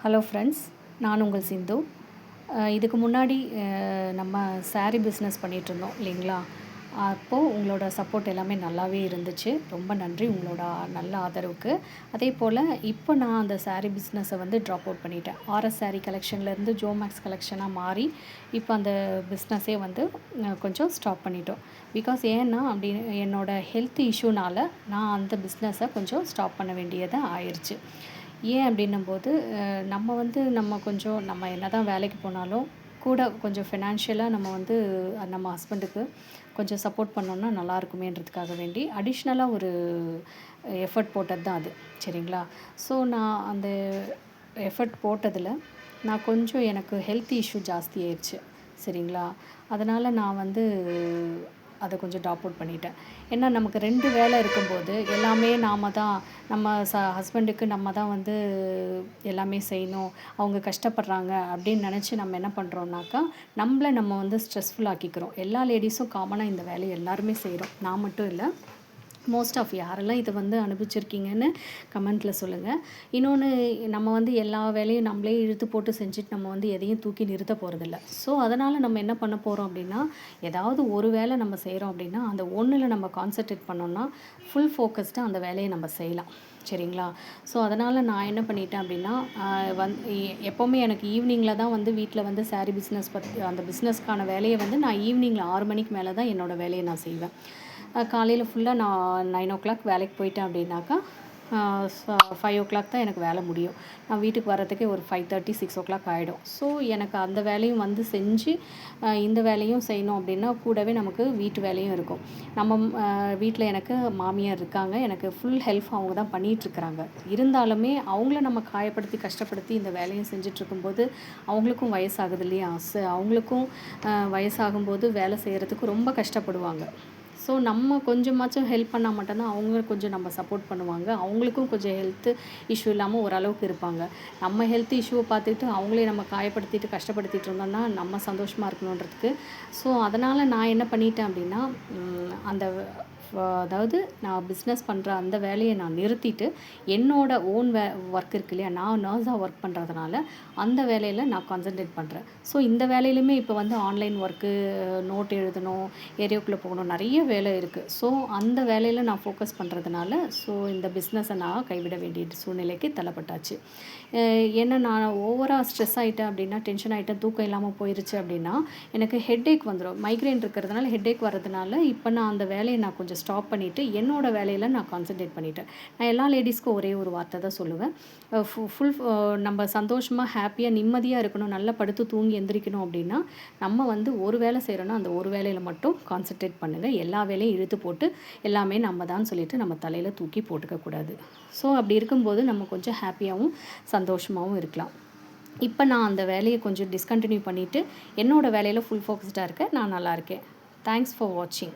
Hello friends, நான் உங்கள் சிந்து. இதுக்கு முன்னாடி நம்ம சாரீ பிஸ்னஸ் பண்ணிகிட்ருந்தோம் இல்லைங்களா? அப்போது உங்களோட சப்போர்ட் எல்லாமே நல்லாவே இருந்துச்சு. ரொம்ப நன்றி உங்களோட நல்ல ஆதரவுக்கு. அதே போல் இப்போ நான் அந்த சாரீ பிஸ்னஸை வந்து ட்ராப் அவுட் பண்ணிட்டேன். ஆர்எஸ் சாரீ கலெக்ஷன்லேருந்து ஜோமேக்ஸ் கலெக்ஷனாக மாறி இப்போ அந்த பிஸ்னஸே வந்து கொஞ்சம் ஸ்டாப் பண்ணிட்டோம். பிகாஸ் ஏன்னா அப்படி என்னோடய ஹெல்த் இஷ்யூனால் நான் அந்த பிஸ்னஸை கொஞ்சம் ஸ்டாப் பண்ண வேண்டியதாக ஆயிடுச்சு. ஏன் அப்படின்னும்போது நம்ம என்ன தான் வேலைக்கு போனாலும் கூட கொஞ்சம் ஃபினான்ஷியலாக நம்ம வந்து நம்ம ஹஸ்பண்டுக்கு கொஞ்சம் சப்போர்ட் பண்ணோன்னா நல்லாயிருக்குமேன்றதுக்காக வேண்டி அடிஷ்னலாக ஒரு எஃபர்ட் போட்டது தான் அது. சரிங்களா? ஸோ நான் அந்த எஃபர்ட் போட்டதில் நான் கொஞ்சம் எனக்கு ஹெல்த் இஷ்யூ ஜாஸ்தி ஆயிடுச்சு. சரிங்களா? அதனால் நான் வந்து அதை கொஞ்சம் ட்ராப் அவுட் பண்ணிட்டேன். ஏன்னா நமக்கு 2 வேலை இருக்கும்போது எல்லாமே நம்ம ஹஸ்பண்டுக்கு நம்ம தான் வந்து எல்லாமே செய்யணும், அவங்க கஷ்டப்படுறாங்க அப்படின்னு நினச்சி நம்ம என்ன பண்ணுறோம்னாக்கா, நம்ம வந்து ஸ்ட்ரெஸ்ஃபுல் ஆக்கிக்கிறோம். எல்லா லேடிஸும் காமனாக இந்த வேலையை எல்லாருமே செய்கிறோம். நான் மட்டும் இல்லை, மோஸ்ட் ஆஃப் யாரெல்லாம் இதை வந்து அனுபவிச்சிருக்கீங்கன்னு கமெண்ட்டில் சொல்லுங்கள். இன்னொன்று, நம்ம வந்து எல்லா வேலையும் நம்மளே இழுத்து போட்டு செஞ்சுட்டு நம்ம வந்து எதையும் தூக்கி நிறுத்த போகிறதில்ல. ஸோ அதனால் நம்ம என்ன பண்ண போகிறோம் அப்படின்னா, ஏதாவது ஒரு வேலை நம்ம செய்கிறோம் அப்படின்னா அந்த ஒன்றில் நம்ம கான்சன்ட்ரேட் பண்ணோம்னா ஃபுல் ஃபோக்கஸ்டாக அந்த வேலையை நம்ம செய்யலாம். சரிங்களா? ஸோ அதனால் நான் என்ன பண்ணிட்டேன் அப்படின்னா, எப்போவுமே எனக்கு ஈவினிங்கில் தான் வந்து வீட்டில் வந்து சாரீ பிஸ்னஸ் அந்த பிஸ்னஸ்க்கான வேலையை வந்து நான் ஈவினிங்கில் 6 மணிக்கு மேலே தான் என்னோடய வேலையை நான் செய்வேன். காலையில் ஃபுல்லாக நான் 9 o'clock வேலைக்கு போயிட்டேன் அப்படின்னாக்கா 5 o'clock தான் எனக்கு வேலை முடியும். நான் வீட்டுக்கு வர்றதுக்கே ஒரு 5:30 6 o'clock ஆகிடும். ஸோ எனக்கு அந்த வேலையும் வந்து செஞ்சு இந்த வேலையும் செய்யணும் அப்படின்னா கூடவே நமக்கு வீட்டு வேலையும் இருக்கும். நம்ம வீட்டில் எனக்கு மாமியார் இருக்காங்க. எனக்கு ஃபுல் ஹெல்ப் அவங்க தான் பண்ணிகிட்ருக்குறாங்க. இருந்தாலுமே அவங்கள நம்ம காயப்படுத்தி கஷ்டப்படுத்தி இந்த வேலையும் செஞ்சிட்ருக்கும்போது அவங்களுக்கும் வயசாகுது இல்லையா? அவங்களுக்கும் வயசாகும்போது வேலை செய்கிறதுக்கு ரொம்ப கஷ்டப்படுவாங்க. ஸோ நம்ம கொஞ்சமாச்சும் ஹெல்ப் பண்ணால் மட்டும்தான் அவங்க கொஞ்சம் நம்ம சப்போர்ட் பண்ணுவாங்க. அவங்களுக்கும் கொஞ்சம் ஹெல்த்து இஷ்யூ இல்லாமல் ஓரளவுக்கு இருப்பாங்க. நம்ம ஹெல்த் இஷ்யூவை பார்த்துக்கிட்டு அவங்களே நம்ம காயப்படுத்திட்டு கஷ்டப்படுத்திட்டு இருந்தோம்னா நம்ம சந்தோஷமாக இருக்கணுன்றதுக்கு. ஸோ அதனால் நான் என்ன பண்ணிட்டேன் அப்படின்னா, அந்த அதாவது நான் பிஸ்னஸ் பண்ணுற அந்த வேலையை நான் நிறுத்திட்டு என்னோட ஓன் ஒர்க் இருக்கு இல்லையா? நான் நர்ஸாக ஒர்க் பண்ணுறதுனால அந்த வேலையில் நான் கான்சன்ட்ரேட் பண்ணுறேன். ஸோ இந்த வேலையிலுமே இப்போ வந்து ஆன்லைன் ஒர்க்கு, நோட் எழுதணும், ஏரியாவுக்குள்ளே போகணும், நிறைய வேலை இருக்குது. ஸோ அந்த வேலையில் நான் ஃபோக்கஸ் பண்ணுறதுனால இந்த பிஸ்னஸை நான் கைவிட வேண்டிய சூழ்நிலைக்கு தள்ளப்பட்டாச்சு. ஏன்னா நான் ஓவராக ஸ்ட்ரெஸ் ஆகிட்டேன் அப்படின்னா, டென்ஷன் ஆகிட்டேன், தூக்கம் இல்லாமல் போயிருச்சு அப்படின்னா எனக்கு ஹெட்டேக் வந்துடும். மைக்ரைன் இருக்கிறதுனால ஹெட்டேக் வர்றதுனால இப்போ நான் அந்த வேலையை நான் கொஞ்சம் ஸ்டாப் பண்ணிவிட்டு என்னோடய வேலையில் நான் கான்சன்ட்ரேட் பண்ணிட்டேன். நான் எல்லா லேடிஸ்க்கும் ஒரே ஒரு வார்த்தை தான் சொல்லுவேன். ஃபுல் நம்ம சந்தோஷமாக ஹாப்பியாக நிம்மதியாக இருக்கணும், நல்லா படுத்து தூங்கி எந்திரிக்கணும் அப்படின்னா நம்ம வந்து ஒரு வேலை செய்கிறோன்னா அந்த ஒரு வேலையில் மட்டும் கான்சன்ட்ரேட் பண்ணுங்கள். எல்லா வேலையும் இழுத்து போட்டு எல்லாமே நம்ம தான் சொல்லிவிட்டு நம்ம தலையில் தூக்கி போட்டுக்கக்கூடாது. ஸோ அப்படி இருக்கும்போது நம்ம கொஞ்சம் ஹாப்பியாகவும் சந்தோஷமாகவும் இருக்கலாம். இப்போ நான் அந்த வேலையை கொஞ்சம் டிஸ்கண்டினியூ பண்ணிவிட்டு என்னோடய வேலையில் ஃபுல் ஃபோக்கஸ்டாக இருக்கேன். நான் நல்லா இருக்கேன். தேங்க்ஸ் ஃபார் வாட்சிங்.